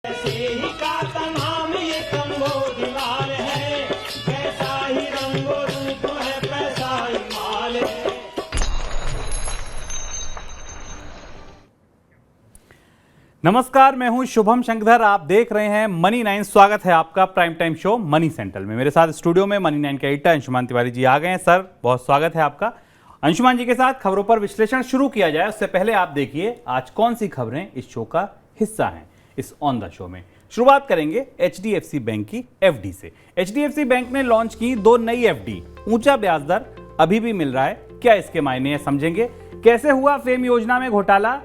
ऐसे ही का नाम ये कंबोधिलाल है, कैसा ही रंगो रूप है पैसा ही माल है। नमस्कार, मैं हूं शुभम शंकरधर। आप देख रहे हैं मनी 9। स्वागत है आपका prime time show money central में। मेरे साथ स्टूडियो में मनी 9 के एडिटर अंशुमान तिवारी जी आ गए हैं। सर, बहुत स्वागत है आपका। अंशुमान जी के साथ खबरों पर विश्लेषण शुरू किया जाए उससे पहले आप देखिए आज कौन सी खबरें इस शो का हिस्सा हैं। इस ऑन द शो में शुरुआत करेंगे एचडीएफसी बैंक की एफडी से। एचडीएफसी बैंक ने लॉन्च की 2 नई एफडी। ऊंचा ब्याज दर अभी भी मिल रहा है, क्या इसके मायने हैं समझेंगे। कैसे हुआ फेम योजना में घोटाला,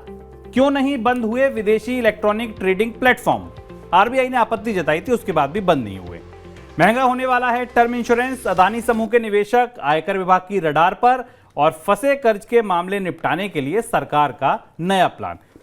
क्यों नहीं बंद हुए विदेशी इलेक्ट्रॉनिक ट्रेडिंग प्लेटफॉर्म। आरबीआई ने आपत्ति जताई थी, उसके बाद भी बंद नहीं हुए। महंगा होने वाला है टर्म इंश्योरेंस, अदानी समूह के निवेशक आयकर विभाग की रडार पर। और फंसे कर्ज के मामले निपटाने के लिए सरकार का नया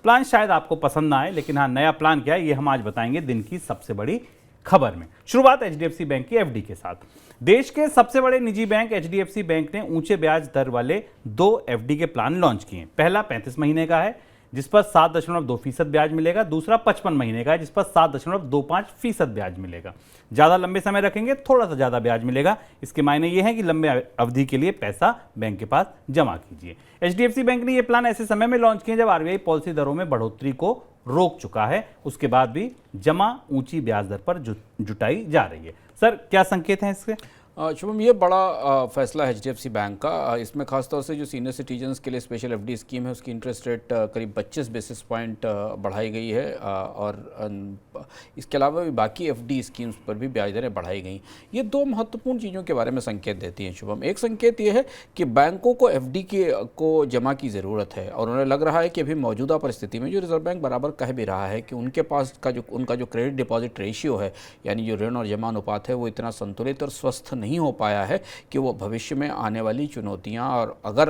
प्लान शायद आपको पसंद ना आए, लेकिन हाँ, नया प्लान क्या है ये हम आज बताएंगे दिन की सबसे बड़ी खबर में। शुरुआत एचडीएफसी बैंक की एफडी के साथ। देश के सबसे बड़े निजी बैंक एचडीएफसी बैंक ने ऊंचे ब्याज दर वाले 2 एफडी के प्लान लॉन्च किए। पहला 35 महीने का है जिस पर 7.2% ब्याज मिलेगा। दूसरा 55 महीने का है जिस पर 7.25% ब्याज मिलेगा। ज़्यादा लंबे समय रखेंगे थोड़ा सा ज़्यादा ब्याज मिलेगा। इसके मायने ये है कि लंबे अवधि के लिए पैसा बैंक के पास जमा कीजिए। एचडीएफसी बैंक ने ये प्लान ऐसे समय में लॉन्च किए जब आरबीआई पॉलिसी दरों में बढ़ोतरी को रोक चुका है। उसके बाद भी जमा ऊंची ब्याज दर पर जुटाई जा रही है। सर, क्या संकेत हैं इसके? शुभम, ये बड़ा फैसला है एचडीएफसी बैंक का। इसमें खासतौर से जो सीनियर सिटीजन्स के लिए स्पेशल एफडी स्कीम है उसकी इंटरेस्ट रेट करीब 25 बेसिस पॉइंट बढ़ाई गई है। और इसके अलावा भी बाकी एफडी स्कीम्स पर भी ब्याज दरें बढ़ाई गई। ये 2 महत्वपूर्ण चीज़ों के बारे में संकेत देती हैं शुभम। एक संकेत ये है कि बैंकों को एफडी को जमा की ज़रूरत है और उन्हें लग रहा है कि अभी मौजूदा परिस्थिति में जो रिजर्व बैंक बराबर कह भी रहा है कि उनके पास का उनका जो क्रेडिट डिपॉजिट रेशियो है, यानी जो ऋण और जमा अनुपात है, वो इतना संतुलित और स्वस्थ नहीं हो पाया है कि वो भविष्य में आने वाली चुनौतियां और अगर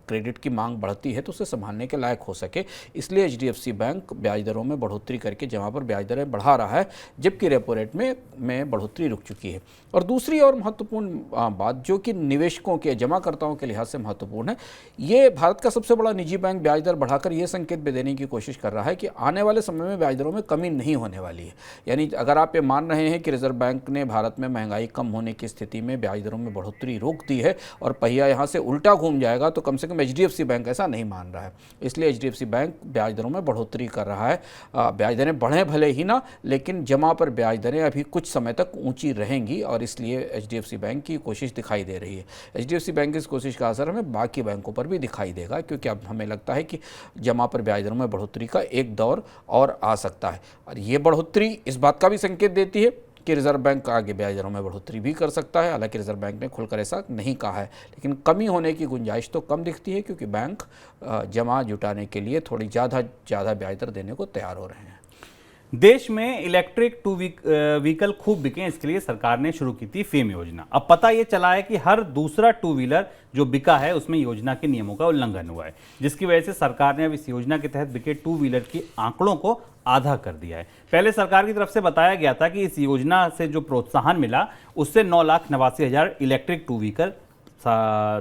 क्रेडिट की मांग बढ़ती है तो उसे संभालने के लायक हो सके। इसलिए बैंक ब्याज दरों में बढ़ोतरी करके जहाँ पर ब्याज दरें बढ़ा रहा है, जबकि रेपो रेट में बढ़ोतरी रुक चुकी है। और दूसरी और महत्वपूर्ण बात जो कि निवेशकों के जमाकर्ताओं के लिहाज से महत्वपूर्ण है, ये भारत का सबसे बड़ा निजी बैंक ब्याज दर बढ़ाकर ये संकेत भी देने की कोशिश कर रहा है कि आने वाले समय में ब्याज दरों में कमी नहीं होने वाली है। यानी अगर आप ये मान रहे हैं कि रिजर्व बैंक ने भारत में महंगाई कम होने की स्थिति में ब्याज दरों में बढ़ोतरी रोक दी है और पहिया यहाँ से उल्टा घूम जाएगा, तो कम से कम एचडीएफसी बैंक ऐसा नहीं मान रहा है। इसलिए एचडीएफसी बैंक ब्याज दरों में बढ़ोतरी कर रहा है। ब्याज दरें बढ़ें भले ही ना, लेकिन जमा पर ब्याज दरें अभी कुछ समय तक ऊंची रहेंगी और इसलिए एचडीएफसी बैंक की कोशिश दिखाई दे रही है। एचडीएफसी बैंक की इस कोशिश का असर हमें बाकी बैंकों पर भी दिखाई देगा, क्योंकि अब हमें लगता है कि जमा पर ब्याज दरों में बढ़ोतरी का एक दौर और आ सकता है। और ये बढ़ोतरी इस बात का भी संकेत देती है कि रिजर्व बैंक आगे ब्याज दरों में बढ़ोतरी भी कर सकता है। हालांकि रिजर्व बैंक ने खुलकर ऐसा नहीं कहा है, लेकिन कमी होने की गुंजाइश तो कम दिखती है, क्योंकि बैंक जमा जुटाने के लिए थोड़ी ज़्यादा ब्याज दर देने को तैयार हो रहे हैं। देश में इलेक्ट्रिक 2 व्हीकल खूब बिके, इसके लिए सरकार ने शुरू की थी फेम योजना। अब पता ये चला है कि हर दूसरा 2 व्हीलर जो बिका है उसमें योजना के नियमों का उल्लंघन हुआ है, जिसकी वजह से सरकार ने अब इस योजना के तहत बिके 2 व्हीलर की आंकड़ों को आधा कर दिया है। पहले सरकार की तरफ से बताया गया था कि इस योजना से जो प्रोत्साहन मिला उससे 9,89,000 इलेक्ट्रिक 2 व्हीकल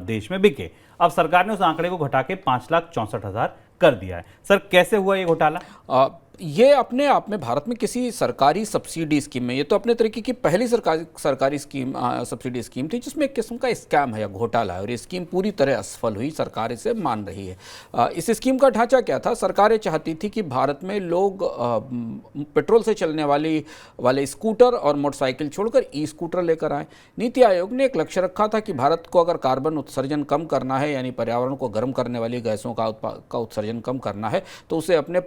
देश में बिके। अब सरकार ने उस आंकड़े को घटा के 5,64,000 कर दिया है। सर, कैसे हुआ ये घोटाला? ये अपने आप में भारत में किसी सरकारी सब्सिडी स्कीम में, ये तो अपने तरीके की पहली सरकारी स्कीम सब्सिडी स्कीम थी जिसमें एक किस्म का स्कैम है या घोटाला है, और ये स्कीम पूरी तरह असफल हुई। सरकार इसे मान रही है। इस स्कीम का ढांचा क्या था? सरकार ये चाहती थी कि भारत में लोग पेट्रोल से चलने वाले स्कूटर और मोटरसाइकिल छोड़कर ई स्कूटर लेकर आए। नीति आयोग ने एक लक्ष्य रखा था कि भारत को अगर कार्बन उत्सर्जन कम करना है, यानी पर्यावरण को गर्म करने वाली गैसों का उत्सर्जन कम करना है, तो उसे अपने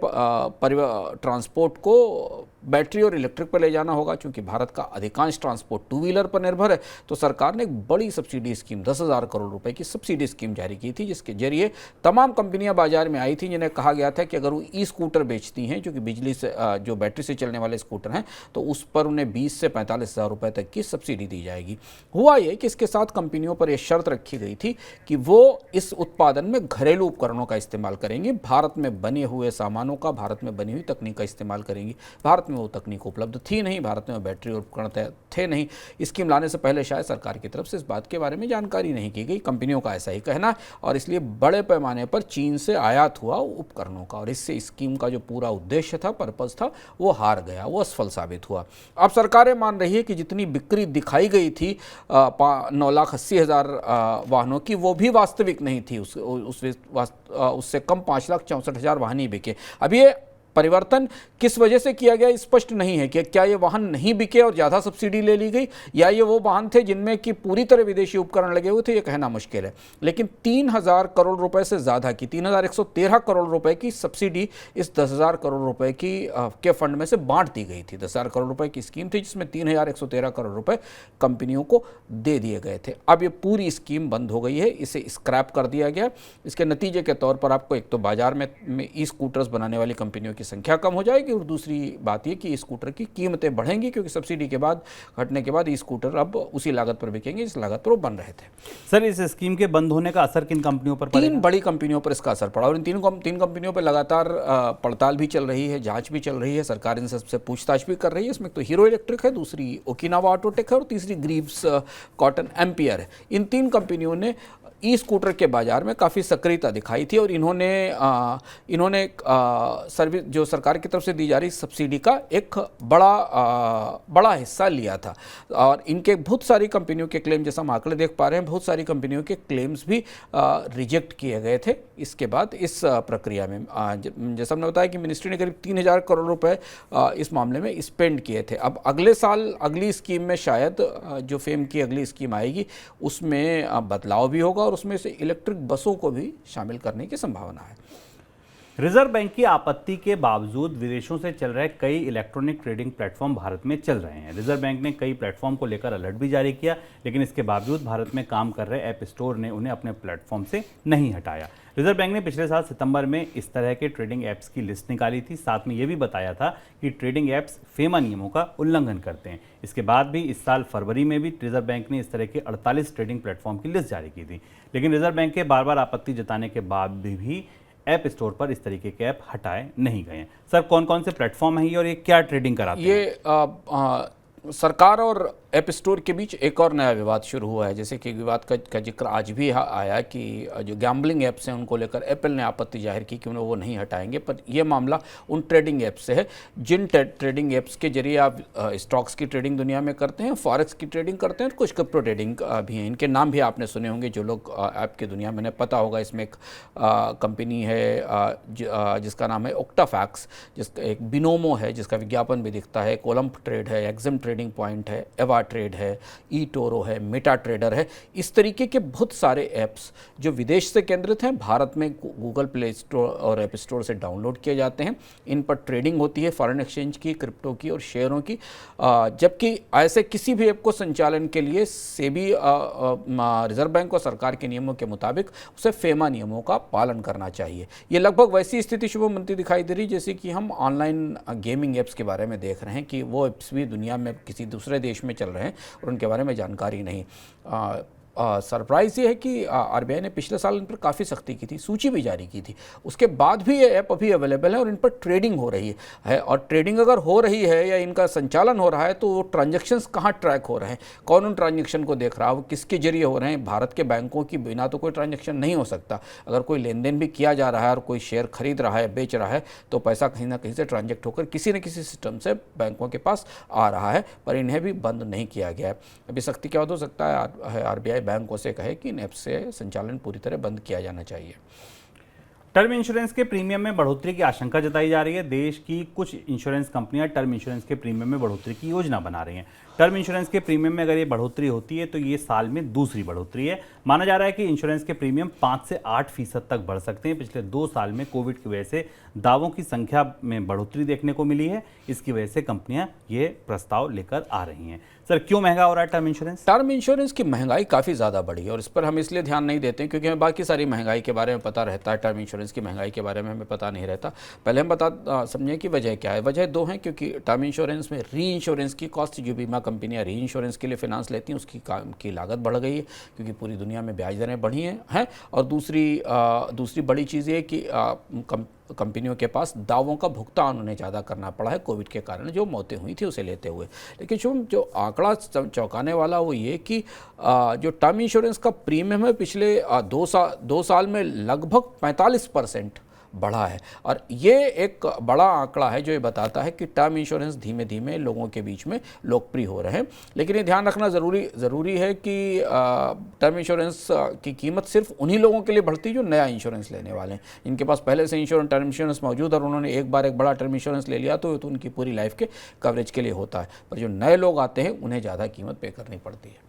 ट्रांसपोर्ट को बैटरी और इलेक्ट्रिक पर ले जाना होगा। चूंकि भारत का अधिकांश ट्रांसपोर्ट 2 व्हीलर पर निर्भर है, तो सरकार ने एक बड़ी सब्सिडी स्कीम 10,000 करोड़ रुपए की सब्सिडी स्कीम जारी की थी, जिसके जरिए तमाम कंपनियां बाजार में आई थी जिन्हें कहा गया था कि अगर वो ई स्कूटर बेचती हैं, जो कि बिजली से जो बैटरी से चलने वाले स्कूटर हैं, तो उस पर उन्हें 20 से 45,000 रुपए तक की सब्सिडी दी जाएगी। हुआ ये कि इसके साथ कंपनियों पर यह शर्त रखी गई थी कि वो इस उत्पादन में घरेलू उपकरणों का इस्तेमाल करेंगी, भारत में बने हुए सामानों का, भारत में बनी हुई तकनीक का इस्तेमाल करेंगी, भारत में में वो तकनीक उपलब्ध थी नहीं, भारत में वो बैटरी और उपकरण थे नहीं। स्कीम लाने से पहले शायद सरकार की तरफ से इस बात के बारे में जानकारी नहीं की गई, कंपनियों का ऐसा ही कहना है, और इसलिए बड़े पैमाने पर चीन से आयात हुआ उपकरणों का, और इससे स्कीम का जो पूरा उद्देश्य था, पर्पस था, वो हार गया, वो असफल साबित हुआ। अब सरकारें मान रही है कि जितनी बिक्री दिखाई गई थी 9,80,000 वाहनों की, वो भी वास्तविक नहीं थी। उससे कम 5,64,000 वाहन ही बिके। अब ये परिवर्तन किस वजह से किया गया स्पष्ट नहीं है कि क्या ये वाहन नहीं बिके और ज़्यादा सब्सिडी ले ली गई, या ये वो वाहन थे जिनमें कि पूरी तरह विदेशी उपकरण लगे हुए थे, ये कहना मुश्किल है। लेकिन 3,000 करोड़ रुपए से ज़्यादा की 3,113 करोड़ रुपए की सब्सिडी इस 10,000 करोड़ रुपए की के फंड में से बांट दी गई थी। 10,000 करोड़ रुपए की स्कीम थी जिसमें 3,113 करोड़ रुपए कंपनियों को दे दिए गए थे। अब ये पूरी स्कीम बंद हो गई है, इसे स्क्रैप कर दिया गया। इसके नतीजे के तौर पर आपको एक तो बाजार में ई स्कूटर्स बनाने वाली कंपनियों की संख्या कम हो जाएगी, और दूसरी बात यह कि ई स्कूटर की कीमतें बढ़ेंगी, क्योंकि सब्सिडी के बाद घटने के बाद ई स्कूटर अब उसी लागत पर बिकेंगे जिस लागत पर वो बन रहे थे। सर, इस स्कीम के बंद होने का असर किन कंपनियों पर पड़ेगा? 3 बड़ी कंपनियों पर इसका असर पड़ा, और इन तीन कंपनियों पर लगातार पड़ताल भी चल रही है, जांच भी चल रही है, सरकार इन सबसे पूछताछ भी कर रही है। इसमें तो हीरो इलेक्ट्रिक है, दूसरी ओकिनावा ऑटोटेक है, और तीसरी ग्रीव्स कॉटन एम्पियर है। इन 3 कंपनियों ने ई स्कूटर के बाजार में काफ़ी सक्रियता दिखाई थी, और इन्होंने सर्विस जो सरकार की तरफ से दी जा रही सब्सिडी का एक बड़ा हिस्सा लिया था। और इनके बहुत सारी कंपनियों के क्लेम, जैसा हम आंकड़े देख पा रहे हैं, बहुत सारी कंपनियों के क्लेम्स भी रिजेक्ट किए गए थे इसके बाद इस प्रक्रिया में। जैसा हमने बताया कि मिनिस्ट्री ने करीब 3,000 करोड़ रुपए इस मामले में स्पेंड किए थे। अब अगले साल अगली स्कीम में शायद जो फेम की अगली स्कीम आएगी उसमें बदलाव भी होगा, और उसमें से इलेक्ट्रिक बसों को भी शामिल करने की संभावना है। रिजर्व बैंक की आपत्ति के बावजूद विदेशों से चल रहे कई इलेक्ट्रॉनिक ट्रेडिंग प्लेटफॉर्म भारत में चल रहे हैं। रिजर्व बैंक ने कई प्लेटफॉर्म को लेकर अलर्ट भी जारी किया, लेकिन इसके बावजूद भारत में काम कर रहे ऐप स्टोर ने उन्हें अपने प्लेटफॉर्म से नहीं हटाया। रिजर्व बैंक ने पिछले साल सितंबर में इस तरह के ट्रेडिंग ऐप्स की लिस्ट निकाली थी। साथ में ये भी बताया था कि ट्रेडिंग ऐप्स फेमा नियमों का उल्लंघन करते हैं। इसके बाद भी इस साल फरवरी में भी रिजर्व बैंक ने इस तरह के 48 ट्रेडिंग प्लेटफॉर्म की लिस्ट जारी की थी, लेकिन रिजर्व बैंक के बार बार आपत्ति जताने के बाद भी ऐप स्टोर पर इस तरीके के ऐप हटाए नहीं गए हैं। सर, कौन कौन से प्लेटफॉर्म हैं ये, और ये क्या ट्रेडिंग कराते हैं? ये सरकार और ऐप स्टोर के बीच एक और नया विवाद शुरू हुआ है। जैसे कि विवाद का जिक्र आज भी आया कि जो गैम्बलिंग ऐप्स हैं उनको लेकर एप्पल ने आपत्ति जाहिर की कि उन्हें वो नहीं हटाएंगे, पर यह मामला उन ट्रेडिंग ऐप्स से है जिन ट्रेडिंग ऐप्स के जरिए आप स्टॉक्स की ट्रेडिंग दुनिया में करते हैं, फॉरेक्स की ट्रेडिंग करते हैं, और कुछ क्रिप्टो ट्रेडिंग भी हैं। इनके नाम भी आपने सुने होंगे, जो लोग ऐप की दुनिया में पता होगा। इसमें एक कंपनी है जिसका नाम है ओक्टाफैक्स, जिसका एक बिनोमो है जिसका विज्ञापन भी दिखता है, कोलम्ब ट्रेड है, एक्सिम ट्रेडिंग पॉइंट है, एवा ट्रेड है, ई टोरो है, मेटा ट्रेडर है। इस तरीके के बहुत सारे ऐप्स जो विदेश से केंद्रित हैं, भारत में गूगल प्ले स्टोर और ऐप स्टोर से डाउनलोड किए जाते हैं। इन पर ट्रेडिंग होती है फॉरेन एक्सचेंज की, क्रिप्टो की और शेयरों की। जबकि ऐसे किसी भी ऐप को संचालन के लिए सेबी रिजर्व बैंक और सरकार के नियमों के मुताबिक उसे फेमा नियमों का पालन करना चाहिए। ये लगभग वैसी स्थिति शुभम बनती दिखाई दे रही जैसे कि हम ऑनलाइन गेमिंग ऐप्स के बारे में देख रहे हैं कि वो ऐप्स भी दुनिया में किसी दूसरे देश में चल रहे हैं और उनके बारे में जानकारी नहीं। सरप्राइज़ ये है कि आरबीआई ने पिछले साल इन पर काफ़ी सख्ती की थी, सूची भी जारी की थी। उसके बाद भी ये ऐप अभी अवेलेबल है और इन पर ट्रेडिंग हो रही है। और ट्रेडिंग अगर हो रही है या इनका संचालन हो रहा है तो वो ट्रांजेक्शन्स कहाँ ट्रैक हो रहे हैं, कौन उन ट्रांजेक्शन को देख रहा है, वो किसके जरिए हो रहे हैं। भारत के बैंकों की बिना तो कोई ट्रांजेक्शन नहीं हो सकता। अगर कोई लेन देन भी किया जा रहा है और कोई शेयर खरीद रहा है, बेच रहा है, तो पैसा कहीं ना कहीं से ट्रांजेक्ट होकर किसी न किसी सिस्टम से बैंकों के पास आ रहा है, पर इन्हें भी बंद नहीं किया गया है। अभी सख्ती क्या हो सकता है, आरबीआई बैंकों से कहे कि इन ऐप से संचालन पूरी तरह बंद किया जाना चाहिए। टर्म इंश्योरेंस के प्रीमियम में बढ़ोतरी की आशंका जताई जा रही है। देश की कुछ इंश्योरेंस कंपनियां टर्म इंश्योरेंस के प्रीमियम में बढ़ोतरी की योजना बना रही हैं। टर्म इंश्योरेंस के प्रीमियम में अगर ये बढ़ोतरी होती है तो ये साल में दूसरी बढ़ोतरी है। माना जा रहा है कि इंश्योरेंस के प्रीमियम 5 से 8% तक बढ़ सकते हैं। पिछले 2 साल में कोविड की वजह से दावों की संख्या में बढ़ोतरी देखने को मिली है। इसकी वजह से कंपनियां ये प्रस्ताव लेकर आ रही हैं। सर, क्यों महंगा हो रहा है टर्म इंश्योरेंस? टर्म इंश्योरेंस की महंगाई काफ़ी ज़्यादा बढ़ी है और इस पर हम इसलिए ध्यान नहीं देते हैं क्योंकि हमें बाकी सारी महंगाई के बारे में पता रहता है, टर्म इंश्योरेंस की महंगाई के बारे में हमें पता नहीं रहता। पहले हम समझें कि वजह क्या है। वजह 2 हैं, क्योंकि टर्म इंश्योरेंस में री इंश्योरेंस की कॉस्ट, जो बीमा कंपनियाँ री इंश्योरेंस के लिए फाइनेंस लेती हैं, उसकी लागत बढ़ गई है क्योंकि पूरी दुनिया में ब्याज दरें बढ़ी हैं। और दूसरी बड़ी चीज़ ये कि कंपनियों के पास दावों का भुगतान उन्हें ज़्यादा करना पड़ा है कोविड के कारण जो मौतें हुई थी उसे लेते हुए। लेकिन जो आंकड़ा चौंकाने वाला वो ये कि जो टर्म इंश्योरेंस का प्रीमियम है पिछले 2 साल में लगभग 45% बढ़ा है। और ये एक बड़ा आंकड़ा है जो ये बताता है कि टर्म इंश्योरेंस धीमे धीमे लोगों के बीच में लोकप्रिय हो रहे हैं। लेकिन ये ध्यान रखना ज़रूरी है कि टर्म इंश्योरेंस की कीमत सिर्फ उन्हीं लोगों के लिए बढ़ती है जो नया इंश्योरेंस लेने वाले हैं। इनके पास पहले से टर्म इंश्योरेंस मौजूद और उन्होंने एक बार एक बड़ा टर्म इंश्योरेंस ले लिया तो उनकी पूरी लाइफ के कवरेज के लिए होता है। पर जो नए लोग आते हैं उन्हें ज़्यादा कीमत पे करनी पड़ती है।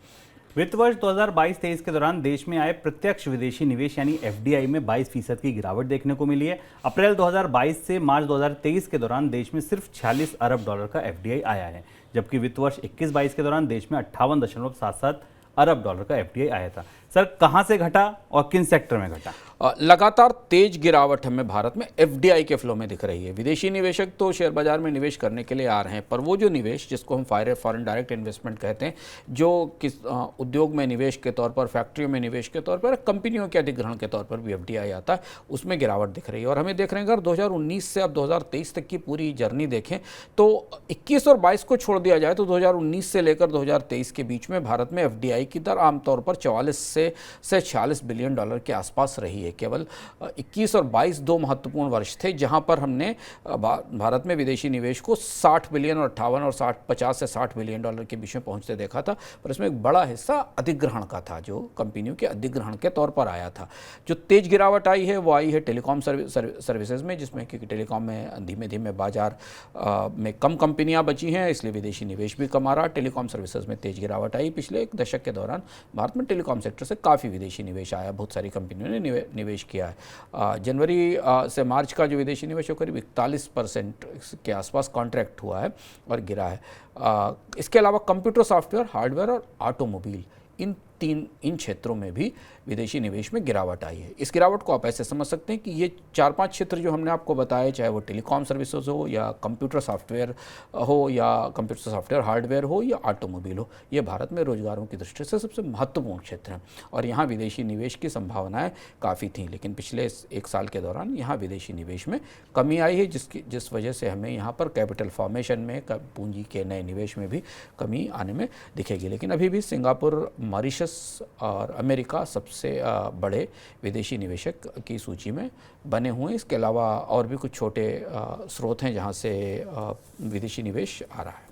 वित्त वर्ष 2022-23 के दौरान देश में आए प्रत्यक्ष विदेशी निवेश यानी एफडीआई में 22% की गिरावट देखने को मिली है। अप्रैल 2022 से मार्च 2023 के दौरान देश में सिर्फ 46 अरब डॉलर का एफडीआई आया है, जबकि वित्त वर्ष 21-22 के दौरान देश में 58.77 अरब डॉलर का एफडीआई आया था। सर, कहां से घटा और किन सेक्टर में घटा? लगातार तेज गिरावट हमें भारत में एफडीआई के फ्लो में दिख रही है। विदेशी निवेशक तो शेयर बाजार में निवेश करने के लिए आ रहे हैं, पर वो जो निवेश जिसको हम फॉरेन डायरेक्ट इन्वेस्टमेंट कहते हैं, जो किस उद्योग में निवेश के तौर पर, फैक्ट्रियों में निवेश के तौर पर, कंपनियों के अधिग्रहण के तौर पर भी एफडीआई आता है, उसमें गिरावट दिख रही है। और हमें देख रहे हैं अगर 2019 से अब 2023 तक की पूरी जर्नी देखें तो 21 और 22 को छोड़ दिया जाए तो 2019 से लेकर 2023 के बीच में भारत में एफडीआई की दर आमतौर पर 44 से 46 बिलियन डॉलर के आसपास रही है। केवल 21 और 22 दो महत्वपूर्ण वर्ष थे जहां पर हमने भारत में विदेशी निवेश को 60 बिलियन और 58 और 50 से 60 बिलियन डॉलर के बीच में पहुंचते देखा था। पर इसमें एक बड़ा हिस्सा अधिग्रहण का था, जो कंपनियों के अधिग्रहण के तौर पर आया था। जो तेज गिरावट आई है वो आई है टेलीकॉम सर्विसेज में, जिसमें क्योंकि टेलीकॉम में धीमे धीमे बाजार में कम कंपनियां बची हैं, इसलिए विदेशी निवेश भी कम आ रहा। टेलीकॉम सर्विसेज में तेज गिरावट आई। पिछले एक दशक के दौरान भारत में टेलीकॉम सेक्टर से काफ़ी विदेशी निवेश आया, बहुत सारी कंपनियों ने निवेश किया है। जनवरी से मार्च का जो विदेशी निवेश है करीब 41% के आसपास कॉन्ट्रैक्ट हुआ है और गिरा है। इसके अलावा कंप्यूटर सॉफ्टवेयर, हार्डवेयर और ऑटोमोबाइल, इन क्षेत्रों में भी विदेशी निवेश में गिरावट आई है। इस गिरावट को आप ऐसे समझ सकते हैं कि ये 4-5 क्षेत्र जो हमने आपको बताए, चाहे वो टेलीकॉम सर्विसेज हो या कंप्यूटर सॉफ्टवेयर हो या कंप्यूटर सॉफ्टवेयर हार्डवेयर हो या ऑटोमोबाइल हो, ये भारत में रोजगारों की दृष्टि से सबसे महत्वपूर्ण क्षेत्र हैं और यहाँ विदेशी निवेश की संभावनाएं काफ़ी थीं। लेकिन पिछले 1 साल के दौरान यहाँ विदेशी निवेश में कमी आई है, जिस वजह से हमें यहाँ पर कैपिटल फॉर्मेशन में, पूंजी के नए निवेश में भी कमी आने में दिखेगी। लेकिन अभी भी सिंगापुर, मॉरिशस और अमेरिका सबसे बड़े विदेशी निवेशक की सूची में बने हुए हैं। इसके अलावा और भी कुछ छोटे स्रोत हैं जहां से विदेशी निवेश आ रहा है।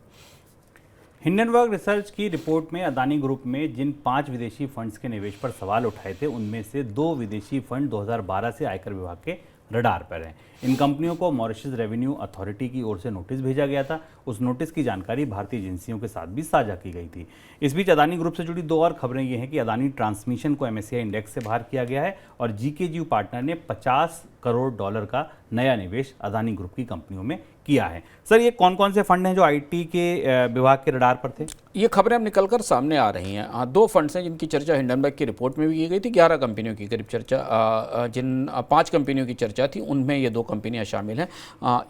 हिंडनबर्ग रिसर्च की रिपोर्ट में अदानी ग्रुप में जिन 5 विदेशी फंड्स के निवेश पर सवाल उठाए थे, उनमें से 2 विदेशी फंड 2012 से आयकर विभाग के रडार पर हैं। इन कंपनियों को मॉरिशस रेवेन्यू अथॉरिटी की ओर से नोटिस भेजा गया था। उस नोटिस की जानकारी भारतीय एजेंसियों के साथ भी साझा की गई थी। इस बीच अदानी ग्रुप से जुड़ी 2 और खबरें ये हैं कि अदानी ट्रांसमिशन को MSCI इंडेक्स से बाहर किया गया है और GKGU पार्टनर ने $50 करोड़ का नया निवेश अदानी ग्रुप की कंपनियों में किया है। सर, ये कौन कौन से फंड हैं जो IT के विभाग के रडार पर थे? ये खबरें अब निकलकर सामने आ रही हैं। 2 फंड्स हैं जिनकी चर्चा हिंडनबर्ग की रिपोर्ट में भी की गई थी। 11 कंपनियों की करीब चर्चा, जिन 5 कंपनियों की चर्चा थी उनमें ये 2 कंपनियां शामिल हैं।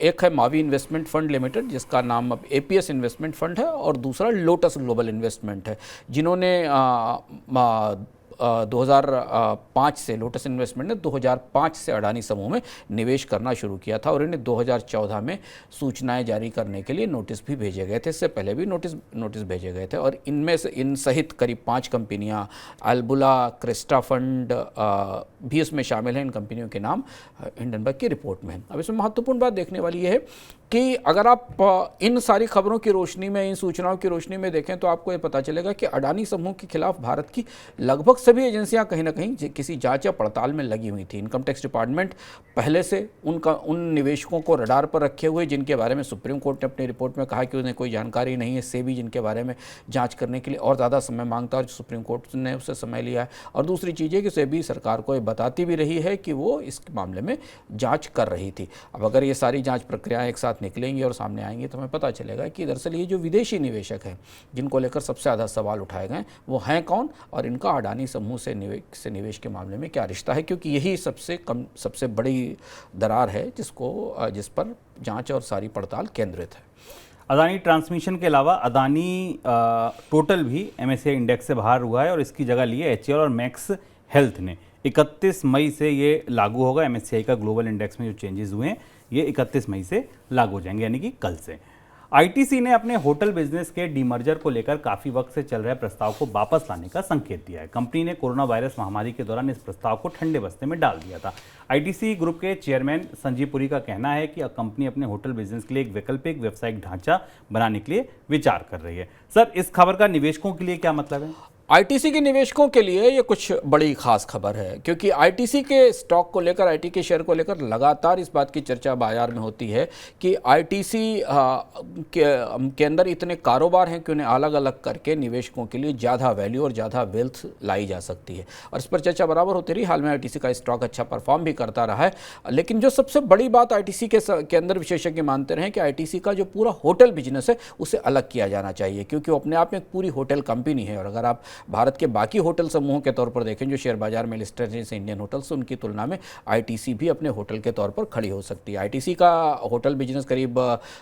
एक है मावी इन्वेस्टमेंट फंड लिमिटेड, जिसका नाम अब APS इन्वेस्टमेंट फंड है, और दूसरा लोटस ग्लोबल इन्वेस्टमेंट है, जिन्होंने 2005 से लोटस इन्वेस्टमेंट ने 2005 से अडानी समूह में निवेश करना शुरू किया था और इन्हें 2014 में सूचनाएं जारी करने के लिए नोटिस भी भेजे गए थे। इससे पहले भी नोटिस भेजे गए थे और इनमें से इन सहित करीब 5 कंपनियां, अल्बुला, क्रिस्टा फंड भी इसमें शामिल हैं। इन कंपनियों के नाम हिंडनबर्ग की रिपोर्ट में हैं। अब इसमें महत्वपूर्ण बात देखने वाली ये है कि अगर आप इन सारी खबरों की रोशनी में, इन सूचनाओं की रोशनी में देखें तो आपको ये पता चलेगा कि अडानी समूह के खिलाफ भारत की लगभग सभी एजेंसियां कहीं ना कहीं किसी जांच या पड़ताल में लगी हुई थी। इनकम टैक्स डिपार्टमेंट पहले से उन निवेशकों को रडार पर रखे हुए जिनके बारे में सुप्रीम कोर्ट ने अपनी रिपोर्ट में कहा कि उन्हें कोई जानकारी नहीं है, सेबी जिनके बारे में जांच करने के लिए और ज़्यादा समय मांगता है और सुप्रीम कोर्ट ने उससे समय लिया है। और दूसरी चीज़ है कि सेबी सरकार को ये बताती भी रही है कि वो इस मामले में जाँच कर रही थी। अब अगर ये सारी जाँच प्रक्रियाएँ एक साथ निकलेंगी और सामने आएंगी तो हमें पता चलेगा कि दरअसल ये जो विदेशी निवेशक हैं जिनको लेकर सबसे ज़्यादा सवाल उठाए गए वो हैं कौन और इनका अडानी समूह से निवेश के मामले में क्या रिश्ता है, क्योंकि यही सबसे बड़ी दरार है जिस पर जांच और सारी पड़ताल केंद्रित है। अदानी ट्रांसमिशन के अलावा अदानी टोटल भी MSCI इंडेक्स से बाहर हुआ है और इसकी जगह ली है HCL और मैक्स हेल्थ ने। 31 मई से ये लागू होगा। MSCI का ग्लोबल इंडेक्स में जो चेंजेस हुए हैं ये 31 मई से लागू हो जाएंगे, यानी कि कल से। ITC ने अपने होटल बिजनेस के डीमर्जर को लेकर काफी वक्त से चल रहे प्रस्ताव को वापस लाने का संकेत दिया है। कंपनी ने कोरोना वायरस महामारी के दौरान इस प्रस्ताव को ठंडे बस्ते में डाल दिया था। ITC ग्रुप के चेयरमैन संजीव पुरी का कहना है कि अब कंपनी अपने होटल बिजनेस के लिए एक वैकल्पिक व्यावसायिक ढांचा बनाने के लिए विचार कर रही है। सर, इस खबर का निवेशकों के लिए क्या मतलब है? आईटीसी के निवेशकों के लिए ये कुछ बड़ी खास खबर है, क्योंकि आईटीसी के स्टॉक को लेकर, आईटी के शेयर को लेकर लगातार इस बात की चर्चा बाजार में होती है कि आईटीसी के अंदर इतने कारोबार हैं कि उन्हें अलग अलग करके निवेशकों के लिए ज़्यादा वैल्यू और ज़्यादा वेल्थ लाई जा सकती है, और इस पर चर्चा बराबर होती रही। हाल में आईटीसी का स्टॉक अच्छा परफॉर्म भी करता रहा है, लेकिन जो सबसे बड़ी बात आईटीसी के अंदर विशेषज्ञ मानते रहे कि आईटीसी का जो पूरा होटल बिजनेस है उसे अलग किया जाना चाहिए, क्योंकि वो अपने आप में एक पूरी होटल कंपनी है। और अगर आप भारत के बाकी होटल समूहों के तौर पर देखें जो शेयर बाजार में लिस्टेड हैं जैसे इंडियन होटल्स, उनकी तुलना में आईटीसी भी अपने होटल के तौर पर खड़ी हो सकती है। आईटीसी का होटल बिजनेस करीब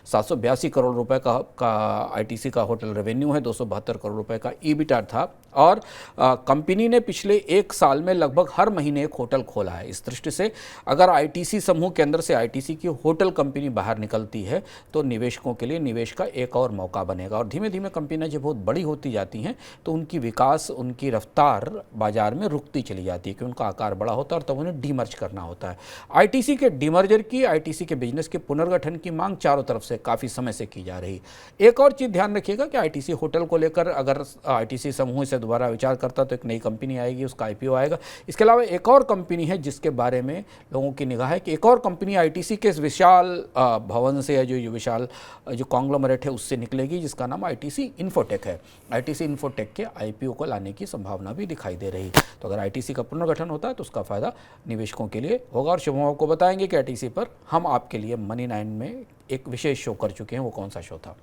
782 करोड़ रुपए का आईटीसी का होटल रेवेन्यू है, 272 करोड़ रुपए का ईबिटा था, और कंपनी ने पिछले एक साल में लगभग हर महीने एक होटल खोला है। इस दृष्टि से अगर आईटीसी समूह के अंदर से आईटीसी की होटल कंपनी बाहर निकलती है तो निवेशकों के लिए निवेश का एक और मौका बनेगा। और धीमे धीमे कंपनियां जब बहुत बड़ी होती जाती हैं तो उनकी विकास, उनकी रफ्तार बाजार में रुकती चली जाती है, कि उनका आकार बड़ा होता है और तब उन्हें डीमर्ज करना होता है। आईटीसी के डीमर्जर की, आईटीसी के बिजनेस के पुनर्गठन की मांग चारों तरफ से काफ़ी समय से की जा रही। एक और चीज़ ध्यान रखिएगा कि आईटीसी होटल को लेकर अगर आईटीसी समूह से दोबारा विचार करता तो एक नई कंपनी आएगी, उसका आईपीओ आएगा। इसके अलावा एक और कंपनी है जिसके बारे में लोगों की निगाह है कि एक और कंपनी आईटीसी के इस विशाल भवन से है, जो विशाल जो कॉन्ग्लोमरेट है उससे निकलेगी, जिसका नाम आईटीसी इन्फोटेक है। आईटीसी इन्फोटेक के आईपीओ को लाने की संभावना भी दिखाई दे रही है। तो अगर आईटीसी का पुनर्गठन होता है तो उसका फायदा निवेशकों के लिए होगा। और शुभम आपको बताएंगे कि आईटीसी पर हम आपके लिए मनी 9 में एक विशेष शो कर चुके हैं। वो कौन सा शो था?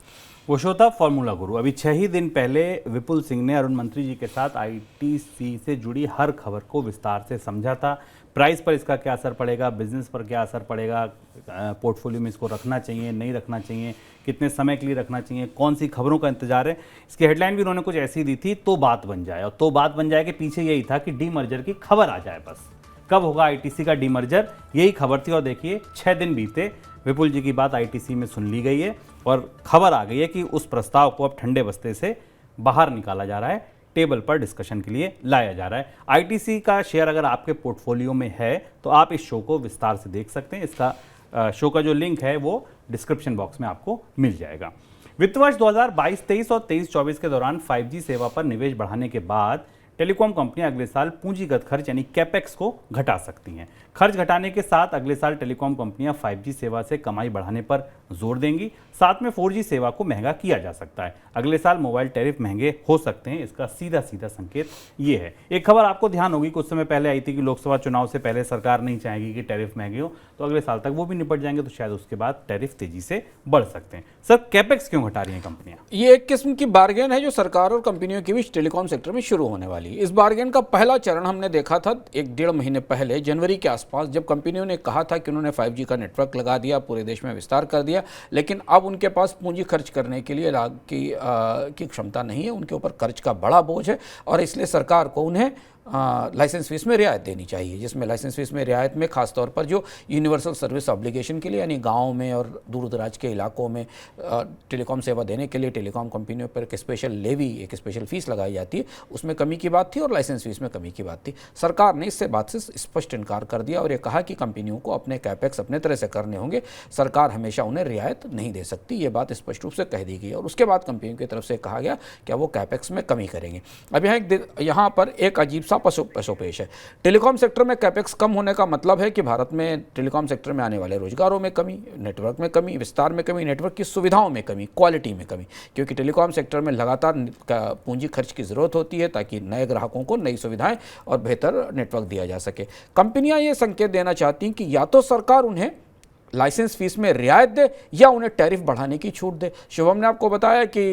वो शो था फॉर्मूला गुरु। अभी 6 ही दिन पहले विपुल सिंह ने अरुण मंत्री जी के साथ आईटीसी से जुड़ी हर खबर को विस्तार से समझा था। प्राइस पर इसका क्या असर पड़ेगा, बिजनेस पर क्या असर पड़ेगा, पोर्टफोलियो में इसको रखना चाहिए, नहीं रखना चाहिए, कितने समय के लिए रखना चाहिए, कौन सी खबरों का इंतजार है। इसकी हेडलाइन भी उन्होंने कुछ ऐसी दी थी, तो बात बन जाए। और तो बात बन जाए के पीछे यही था कि डीमर्जर की खबर आ जाए, बस कब होगा आईटीसी का डीमर्जर, यही खबर थी। और देखिए 6 दिन बीते, विपुल जी की बात आईटीसी में सुन ली गई है और खबर आ गई है कि उस प्रस्ताव को अब ठंडे बस्ते से बाहर निकाला जा रहा है, टेबल पर डिस्कशन के लिए लाया जा रहा है। आईटीसी का शेयर अगर आपके पोर्टफोलियो में है तो आप इस शो को विस्तार से देख सकते हैं। इसका शो का जो लिंक है वो डिस्क्रिप्शन बॉक्स में आपको मिल जाएगा। वित्त वर्ष 2022-23 और 23-24 के दौरान 5G सेवा पर निवेश बढ़ाने के बाद टेलीकॉम कंपनियां अगले साल पूंजीगत खर्च यानी कैपेक्स को घटा सकती हैं। खर्च घटाने के साथ अगले साल टेलीकॉम कंपनियां 5G सेवा से कमाई बढ़ाने पर जोर देंगी। साथ में 4G सेवा को महंगा किया जा सकता है। अगले साल मोबाइल टैरिफ महंगे हो सकते हैं, इसका सीधा सीधा संकेत ये है। एक खबर आपको ध्यान होगी, कुछ समय पहले आई थी कि लोकसभा चुनाव से पहले सरकार नहीं चाहेगी कि टैरिफ महंगे हो, तो अगले साल तक वो भी निपट जाएंगे, तो शायद उसके बाद टैरिफ तेजी से बढ़ सकते हैं। सर, कैपेक्स क्यों घटा रही हैं कंपनियां? ये एक किस्म की बार्गेन है जो सरकार और कंपनियों के बीच टेलीकॉम सेक्टर में शुरू होने वाली है। इस बार्गेन का पहला चरण हमने देखा था 1-1.5 महीने पहले, जनवरी के आसपास, जब कंपनियों ने कहा था कि उन्होंने 5G का नेटवर्क लगा दिया, पूरे देश में विस्तार कर दिया, लेकिन अब उनके पास पूंजी खर्च करने के लिए की क्षमता नहीं है, उनके ऊपर कर्ज का बड़ा बोझ है, और इसलिए सरकार को उन्हें लाइसेंस फीस में रियायत देनी चाहिए, जिसमें लाइसेंस फीस में रियायत में खासतौर पर जो यूनिवर्सल सर्विस ऑब्लिगेशन के लिए, यानी गाँव में और दूर दराज के इलाकों में टेलीकॉम सेवा देने के लिए टेलीकॉम कंपनियों पर एक स्पेशल लेवी, एक स्पेशल फीस लगाई जाती है, उसमें कमी की बात थी, और लाइसेंस फीस में कमी की बात थी। सरकार ने इससे बात से स्पष्ट इनकार कर दिया और ये कहा कि कंपनियों को अपने कैपेक्स अपने तरह से करने होंगे, सरकार हमेशा उन्हें रियायत नहीं दे सकती, ये बात स्पष्ट रूप से कह दी गई। और उसके बाद कंपनियों की तरफ से कहा गया कि वो कैपेक्स में कमी करेंगे। अब यहाँ पर एक अजीब सा पसोपेश है। टेलीकॉम सेक्टर में कैपेक्स कम होने का मतलब है कि भारत में टेलीकॉम सेक्टर में आने वाले रोजगारों में कमी, नेटवर्क में कमी, विस्तार में कमी, नेटवर्क की सुविधाओं में कमी, क्वालिटी में कमी, क्योंकि टेलीकॉम सेक्टर में लगातार पूंजी खर्च की जरूरत होती है ताकि नए ग्राहकों को नई सुविधाएं और बेहतर नेटवर्क दिया जा सके। कंपनियां ये संकेत देना चाहती हैं कि या तो सरकार उन्हें लाइसेंस फीस में रियायत दे या उन्हें टैरिफ बढ़ाने की छूट दे। शुभम ने आपको बताया कि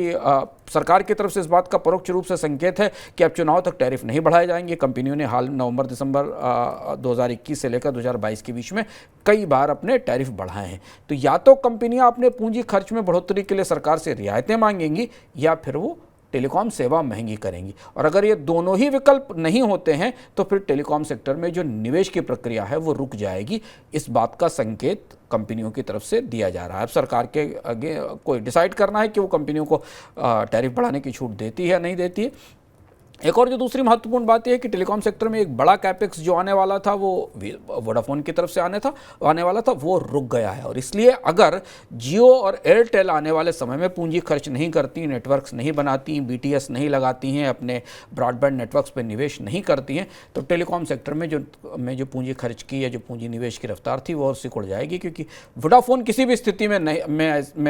सरकार की तरफ से इस बात का परोक्ष रूप से संकेत है कि अब चुनाव तक टैरिफ नहीं बढ़ाए जाएंगे। कंपनियों ने हाल नवंबर-दिसंबर 2021 से लेकर 2022 के बीच में कई बार अपने टैरिफ बढ़ाए हैं। तो या तो कंपनियां अपने पूंजी खर्च में बढ़ोतरी के लिए सरकार से रियायतें मांगेंगी या फिर वो टेलीकॉम सेवा महंगी करेंगी। और अगर ये दोनों ही विकल्प नहीं होते हैं तो फिर टेलीकॉम सेक्टर में जो निवेश की प्रक्रिया है वो रुक जाएगी। इस बात का संकेत कंपनियों की तरफ से दिया जा रहा है। अब सरकार के आगे कोई डिसाइड करना है कि वो कंपनियों को टैरिफ बढ़ाने की छूट देती है या नहीं देती है। एक और जो दूसरी महत्वपूर्ण बात यह है कि टेलीकॉम सेक्टर में एक बड़ा कैपेक्स जो आने वाला था वो वोडाफोन की तरफ से आने वाला था वो रुक गया है। और इसलिए अगर जियो और एयरटेल आने वाले समय में पूंजी खर्च नहीं करती, नेटवर्क्स नहीं बनाती, BTS नहीं लगाती हैं, अपने ब्रॉडबैंड नेटवर्क्स पर निवेश नहीं करती हैं, तो टेलीकॉम सेक्टर में जो पूंजी खर्च की या जो पूंजी निवेश की रफ्तार थी वो और सिकुड़ जाएगी। क्योंकि वोडाफोन किसी भी स्थिति में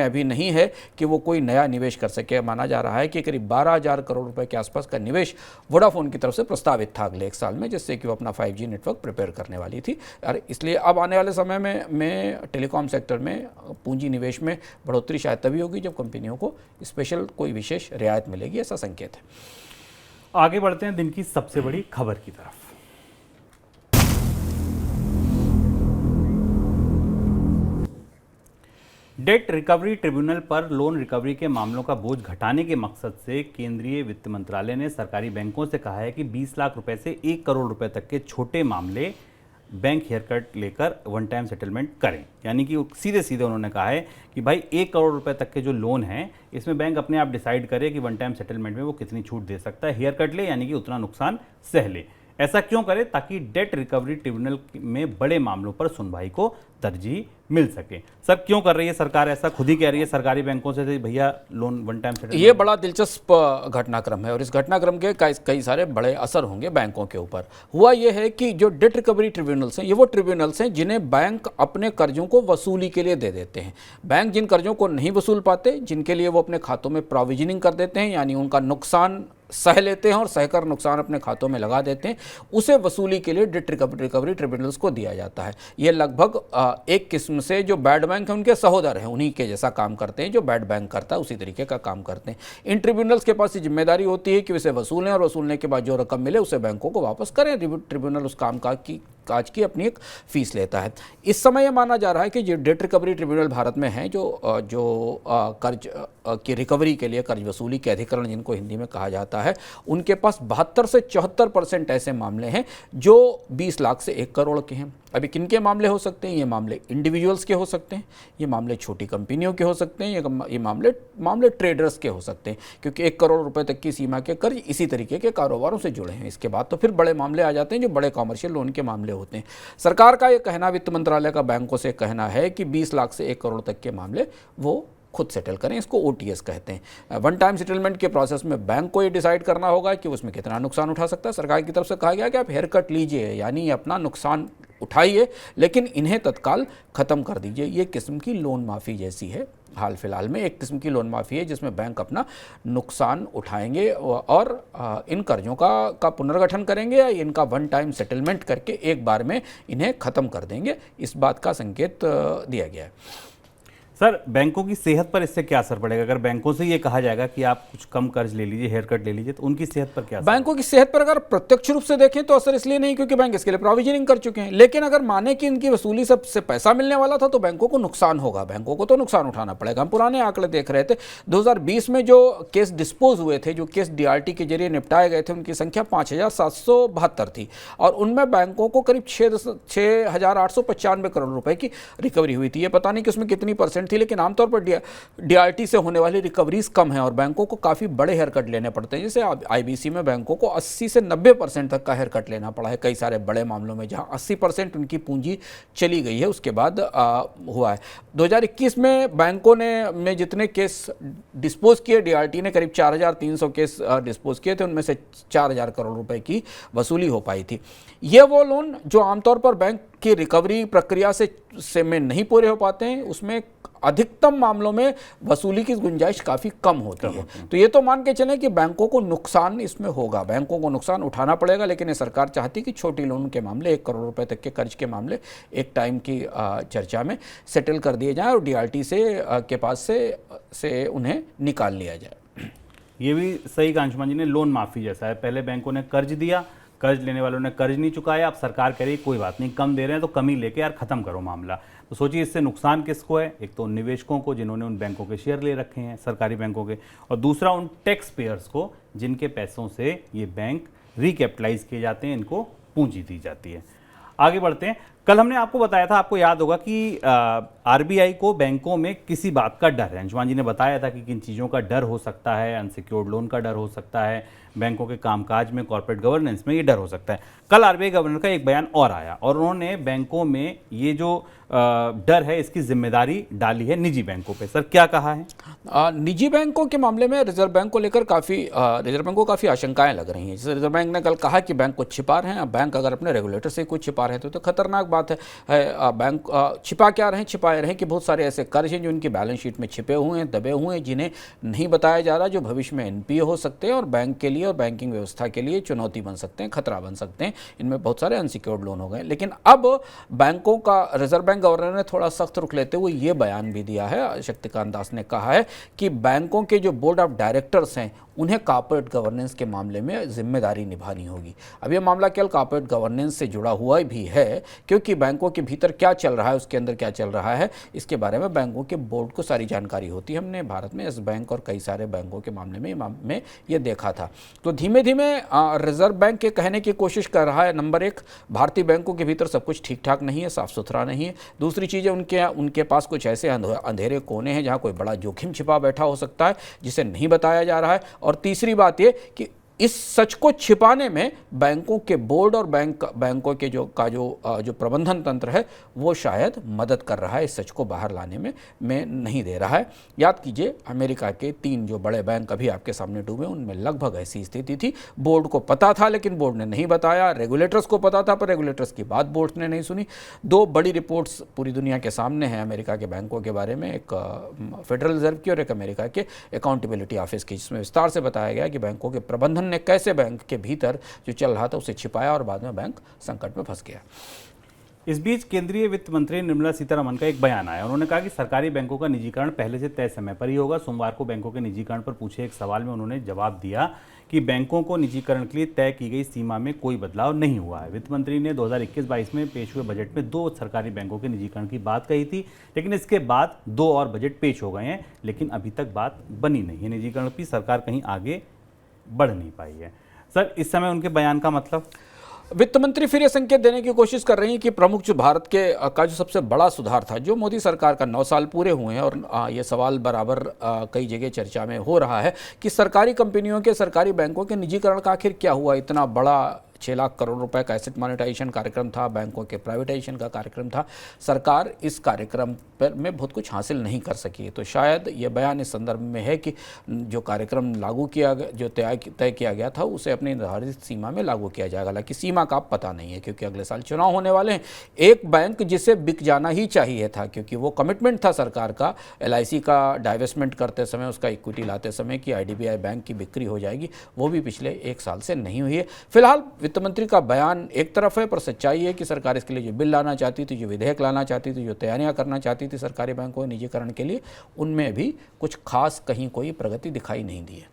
अभी नहीं है कि वो कोई नया निवेश कर सके। माना जा रहा है कि करीब 12,000 करोड़ रुपए के आसपास का निवेश वोडाफोन की तरफ से प्रस्तावित था अगले 1 साल में, जिससे कि वो अपना 5G नेटवर्क प्रिपेयर करने वाली थी। और इसलिए अब आने वाले समय में टेलीकॉम सेक्टर में पूंजी निवेश में बढ़ोतरी शायद तभी होगी जब कंपनियों को स्पेशल कोई विशेष रियायत मिलेगी, ऐसा संकेत है। आगे बढ़ते हैं दिन की सबसे बड़ी खबर की तरफ। डेट रिकवरी ट्रिब्यूनल पर लोन रिकवरी के मामलों का बोझ घटाने के मकसद से केंद्रीय वित्त मंत्रालय ने सरकारी बैंकों से कहा है कि 20 लाख रुपए से 1 करोड़ रुपए तक के छोटे मामले बैंक हेयरकट लेकर वन टाइम सेटलमेंट करें। यानी कि सीधे सीधे उन्होंने कहा है कि भाई 1 करोड़ रुपए तक के जो लोन हैं इसमें बैंक अपने आप डिसाइड करे कि वन टाइम सेटलमेंट में वो कितनी छूट दे सकता है, हेयरकट ले यानी कि उतना नुकसान सह ले। ऐसा क्यों करे? ताकि डेट रिकवरी ट्रिब्यूनल में बड़े मामलों पर सुनवाई को तरजीह मिल सके। सर क्यों कर रही है सरकार ऐसा? खुद ही कह रही है सरकारी बैंकों से भैया लोन वन टाइम सेटलमेंट। ये बड़ा दिलचस्प घटनाक्रम है और इस घटनाक्रम के कई सारे बड़े असर होंगे बैंकों के ऊपर। हुआ ये है कि जो डेट रिकवरी ट्रिब्यूनल्स हैं ये वो ट्रिब्यूनल्स हैं जिन्हें बैंक अपने कर्जों को वसूली के लिए दे देते हैं। बैंक जिन कर्जों को नहीं वसूल पाते, जिनके लिए वो अपने खातों में प्रोविजनिंग कर देते हैं, यानी उनका नुकसान सह लेते हैं और सहकर नुकसान अपने खातों में लगा देते हैं, उसे वसूली के लिए डेट रिकवरी ट्रिब्यूनल्स को दिया जाता है। ये लगभग एक किस्म से जो बैड बैंक हैं उनके सहोदर हैं, उन्हीं के जैसा काम करते हैं। जो बैड बैंक करता है उसी तरीके का काम करते हैं। इन ट्रिब्यूनल्स के पास ये जिम्मेदारी होती है कि उसे वसूलें और वसूलने के बाद जो रकम मिले उसे बैंकों को वापस करें। ट्रिब्यूनल उस काम काज की अपनी एक फीस लेता है। इस समय यह माना जा रहा है कि जो डेट रिकवरी ट्रिब्यूनल भारत में है, जो कर्ज की रिकवरी के लिए कर्ज वसूली के अधिकरण जिनको हिंदी में कहा जाता है, उनके पास 72 से 74% ऐसे मामले हैं जो 20 लाख से 1 करोड़ के हैं। अभी किनके मामले हो सकते हैं? ये मामले इंडिविजुअल्स के हो सकते हैं, ये मामले छोटी कंपनियों के हो सकते हैं, ये मामले ट्रेडर्स के हो सकते हैं, क्योंकि 1 करोड़ रुपए तक की सीमा के कर्ज इसी तरीके के कारोबारों से जुड़े हैं। इसके बाद तो फिर बड़े मामले आ जाते हैं जो बड़े कॉमर्शियल लोन के मामले होते हैं। सरकार का ये कहना, वित्त मंत्रालय का बैंकों से कहना है कि 20 लाख से 1 करोड़ तक के मामले वो खुद सेटल करें। इसको OTS कहते हैं। वन टाइम सेटलमेंट के प्रोसेस में बैंक को ये डिसाइड करना होगा कि उसमें कितना नुकसान उठा सकता है। सरकार की तरफ से कहा गया कि आप हेयर कट लीजिए, यानी अपना नुकसान उठाइए, लेकिन इन्हें तत्काल ख़त्म कर दीजिए। ये किस्म की लोन माफ़ी जैसी है। हाल फिलहाल में एक किस्म की लोन माफ़ी है जिसमें बैंक अपना नुकसान उठाएंगे और इन कर्जों का पुनर्गठन करेंगे या इनका वन टाइम सेटलमेंट करके एक बार में इन्हें ख़त्म कर देंगे। इस बात का संकेत दिया गया है। सर बैंकों की सेहत पर इससे क्या असर पड़ेगा? अगर बैंकों से ये कहा जाएगा कि आप कुछ कम कर्ज ले लीजिए, हेयर कट ले लीजिए, तो उनकी सेहत पर क्या असर? बैंकों की सेहत पर अगर प्रत्यक्ष रूप से देखें तो असर इसलिए नहीं क्योंकि बैंक इसके लिए प्रोविजनिंग कर चुके हैं। लेकिन अगर माने कि इनकी वसूली से पैसा मिलने वाला था तो बैंकों को नुकसान होगा, बैंकों को तो नुकसान उठाना पड़ेगा। हम पुराने आंकड़े देख रहे थे, 2020 में जो केस डिस्पोज हुए थे, जो केस DRT के जरिए निपटाए गए थे, उनकी संख्या 5772 थी और उनमें बैंकों को करीब 6,895 करोड़ रुपए की रिकवरी हुई थी। ये पता नहीं कि उसमें कितनी परसेंट थी, लेकिन आमतौर पर DRT से होने वाली रिकवरीज कम है और बैंकों को काफ़ी बड़े हेयर कट लेने पड़ते हैं। जैसे IBC में बैंकों को 80 से 90% तक का हेयर कट लेना पड़ा है कई सारे बड़े मामलों में, जहां 80% उनकी पूंजी चली गई है उसके बाद हुआ है। 2021 में बैंकों ने जितने केस डिस्पोज किए, DRT ने करीब 4,300 केस डिस्पोज किए थे, उनमें से 4,000 करोड़ रुपए की वसूली हो पाई थी। ये वो लोन जो आमतौर पर बैंक की रिकवरी प्रक्रिया से में नहीं पूरे हो पाते हैं, उसमें अधिकतम मामलों में वसूली की गुंजाइश काफ़ी कम होती है। तो ये तो मान के चलें कि बैंकों को नुकसान इसमें होगा, बैंकों को नुकसान उठाना पड़ेगा। लेकिन ये सरकार चाहती कि छोटी लोन के मामले, 1 करोड़ रुपए तक के कर्ज के मामले एक टाइम की चर्चा में सेटल कर दिए जाएं और DRT के पास से उन्हें निकाल लिया जाए। ये भी सही कहा अंशुमान जी ने, लोन माफ़ी जैसा है। पहले बैंकों ने कर्ज दिया कर्ज लेने वालों ने कर्ज नहीं चुकाया, अब सरकार कह रही है कोई बात नहीं, कम दे रहे हैं तो कम ही लेके यार ख़त्म करो मामला। तो सोचिए इससे नुकसान किसको है, एक तो उन निवेशकों को जिन्होंने उन बैंकों के शेयर ले रखे हैं सरकारी बैंकों के, और दूसरा उन टैक्स पेयर्स को जिनके पैसों से ये बैंक रिकैपिटलाइज किए जाते हैं, इनको पूंजी दी जाती है। आगे बढ़ते हैं। कल हमने आपको बताया था, आपको याद होगा कि आरबीआई को बैंकों में किसी बात का डर है। अंशुमान जी ने बताया था कि किन चीज़ों का डर हो सकता है, अनसिक्योर्ड लोन का डर हो सकता है, बैंकों के कामकाज में, कॉर्पोरेट गवर्नेंस में ये डर हो सकता है। कल आरबीआई गवर्नर का एक बयान और आया और उन्होंने बैंकों में ये जो डर है इसकी जिम्मेदारी डाली है निजी बैंकों पे। सर क्या कहा है? निजी बैंकों के मामले में रिजर्व बैंक को लेकर रिजर्व बैंक को काफ़ी आशंकाएं लग रही हैं। जैसे रिजर्व बैंक ने कल कहा कि बैंक कुछ छिपा रहे हैं। बैंक अगर अपने रेगुलेटर से कुछ छिपा रहे थे तो खतरनाक बात है। बैंक छिपा क्या रहे हैं? छिपाए रहे कि बहुत सारे ऐसे कर्ज हैं जो उनकी बैलेंस शीट में छिपे हुए हैं, दबे हुए हैं, जिन्हें नहीं बताया जा रहा, जो भविष्य में एनपीए हो सकते हैं और बैंक के लिए और बैंकिंग व्यवस्था के लिए चुनौती बन सकते हैं, खतरा बन सकते हैं। इनमें बहुत सारे अनसिक्योर्ड लोन हो गए। लेकिन अब बैंकों का रिजर्व बैंक गवर्नर ने थोड़ा सख्त रुख लेते हुए ये बयान भी दिया है। शक्तिकांत दास ने कहा है कि बैंकों के जो बोर्ड ऑफ डायरेक्टर्स हैं उन्हें कॉर्पोरेट गवर्नेंस के मामले में जिम्मेदारी निभानी होगी। अब यह मामला केवल कॉर्पोरेट गवर्नेंस से जुड़ा हुआ भी है, क्योंकि बैंकों के भीतर क्या चल रहा है, उसके अंदर क्या चल रहा है, इसके बारे में बैंकों के बोर्ड को सारी जानकारी होती है। हमने भारत में इस बैंक और कई सारे बैंकों के मामले में ये देखा था। तो धीमे धीमे रिजर्व बैंक के कहने की कोशिश कर रहा है, नंबर एक, भारतीय बैंकों के भीतर सब कुछ ठीक ठाक नहीं है, साफ सुथरा नहीं है। दूसरी चीज़ है उनके पास कुछ ऐसे अंधेरे कोने हैं जहाँ कोई बड़ा जोखिम छिपा बैठा हो सकता है जिसे नहीं बताया जा रहा है। और तीसरी बात ये कि इस सच को छिपाने में बैंकों के बोर्ड और बैंकों के जो प्रबंधन तंत्र है वो शायद मदद कर रहा है, इस सच को बाहर लाने में नहीं दे रहा है। याद कीजिए अमेरिका के 3 जो बड़े बैंक अभी आपके सामने डूबे, उनमें लगभग ऐसी स्थिति थी। बोर्ड को पता था लेकिन बोर्ड ने नहीं बताया, रेगुलेटर्स को पता था पर रेगुलेटर्स की बात बोर्ड ने नहीं सुनी। 2 बड़ी रिपोर्ट्स पूरी दुनिया के सामने हैं अमेरिका के बैंकों के बारे में, एक फेडरल रिजर्व की और एक अमेरिका के अकाउंटेबिलिटी ऑफिस की, जिसमें विस्तार से बताया गया कि बैंकों के प्रबंधन ने कैसे बैंक के भीतर जो चल रहा था उसे छिपाया और बाद में बैंक संकट में फंस गया। इस बीच केंद्रीय वित्त मंत्री निर्मला सीतारमण का एक बयान आया। उन्होंने कहा कि सरकारी बैंकों का निजीकरण पहले से तय समय पर ही होगा। सोमवार को बैंकों के निजीकरण पर पूछे एक सवाल में उन्होंने जवाब दिया कि बैंकों को निजीकरण के लिए तय की गई सीमा में कोई बदलाव नहीं हुआ है। वित्त मंत्री ने 2021-22 में पेश हुए बजट में 2 सरकारी बैंकों के निजीकरण की बात कही थी, लेकिन इसके बाद 2 और बजट पेश हो गए हैं, लेकिन अभी तक बात बनी नहीं है। निजीकरण की सरकार कहीं आगे बढ़ नहीं पाई है। सर इस समय उनके बयान का मतलब? वित्त मंत्री फिर ये संकेत देने की कोशिश कर रही है कि प्रमुख जो भारत के का जो सबसे बड़ा सुधार था, जो मोदी सरकार का 9 साल पूरे हुए हैं और ये सवाल बराबर कई जगह चर्चा में हो रहा है कि सरकारी कंपनियों के, सरकारी बैंकों के निजीकरण का आखिर क्या हुआ। इतना बड़ा 6 लाख करोड़ रुपए का एसेट मॉनेटाइजेशन कार्यक्रम था, बैंकों के प्राइवेटाइजेशन का कार्यक्रम था, सरकार इस कार्यक्रम पर में बहुत कुछ हासिल नहीं कर सकी। तो शायद ये बयान इस संदर्भ में है कि जो कार्यक्रम लागू किया गया, जो तय किया गया था, उसे अपनी निर्धारित सीमा में लागू किया जाएगा। हालांकि सीमा का पता नहीं है क्योंकि अगले साल चुनाव होने वाले हैं। एक बैंक जिसे बिक जाना ही चाहिए था, क्योंकि वो कमिटमेंट था सरकार का LIC का डाइवेस्टमेंट करते समय, उसका इक्विटी लाते समय कि IDBI बैंक की बिक्री हो जाएगी, वो भी पिछले 1 साल से नहीं हुई है। फिलहाल वित्त मंत्री का बयान एक तरफ है, पर सच्चाई है कि सरकार इसके लिए जो बिल लाना चाहती थी, जो विधेयक लाना चाहती थी, जो तैयारियां करना चाहती थी सरकारी बैंकों के निजीकरण के लिए, उनमें भी कुछ खास कहीं कोई प्रगति दिखाई नहीं दी है।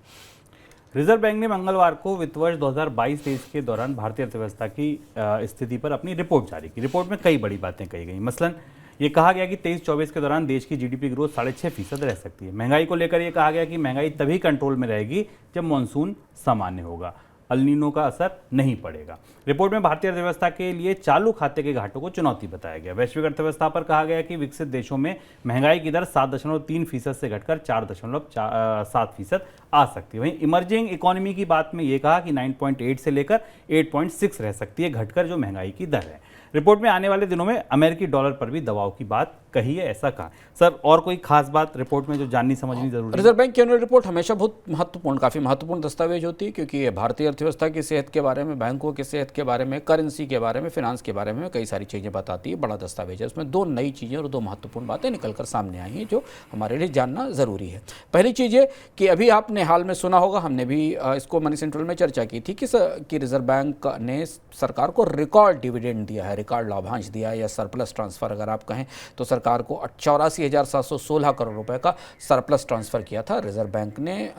रिजर्व बैंक ने मंगलवार को वित्त वर्ष 2022-23 के दौरान भारतीय अर्थव्यवस्था की स्थिति पर अपनी रिपोर्ट जारी की। रिपोर्ट में कई बड़ी बातें कही गई। मसलन ये कहा गया कि 23-24 के दौरान देश की GDP ग्रोथ 6.5% रह सकती है। महंगाई को लेकर ये कहा गया कि महंगाई तभी कंट्रोल में रहेगी जब मानसून सामान्य होगा, अल्नीनो का असर नहीं पड़ेगा। रिपोर्ट में भारतीय अर्थव्यवस्था के लिए चालू खाते के घाटों को चुनौती बताया गया। वैश्विक अर्थव्यवस्था पर कहा गया कि विकसित देशों में महंगाई की दर 7.3% से घटकर 4.7% आ सकती है। वहीं इमर्जिंग इकोनॉमी की बात में यह कहा कि 9.8 से लेकर 8.6 रह सकती है घटकर जो महंगाई की दर है। रिपोर्ट में आने वाले दिनों में अमेरिकी डॉलर पर भी दबाव की बात कही है, ऐसा कहा। सर और कोई खास बात रिपोर्ट में जो जाननी समझनी जरूरी है? रिजर्व बैंक की एनुअल रिपोर्ट हमेशा बहुत महत्वपूर्ण, काफ़ी महत्वपूर्ण दस्तावेज होती है, क्योंकि ये भारतीय अर्थव्यवस्था की सेहत के बारे में, बैंकों की सेहत के बारे में, करेंसी के बारे में, फिनांस के बारे में कई सारी चीज़ें बताती है। बड़ा दस्तावेज है, उसमें 2 नई चीज़ें और 2 महत्वपूर्ण बातें निकलकर सामने आई हैं जो हमारे लिए जानना ज़रूरी है। पहली चीज़ ये कि अभी आपने हाल में सुना होगा, हमने भी इसको मनी सेंट्रल में चर्चा की थी कि रिजर्व बैंक ने सरकार को रिकॉर्ड डिविडेंड दिया है, रिकॉर्ड लाभांश दिया है, या सरप्लस ट्रांसफ़र अगर आप कहें तो सरकार को 84,716 करोड़ रुपए का सरप्लस ट्रांसफ़र किया था रिजर्व बैंक ने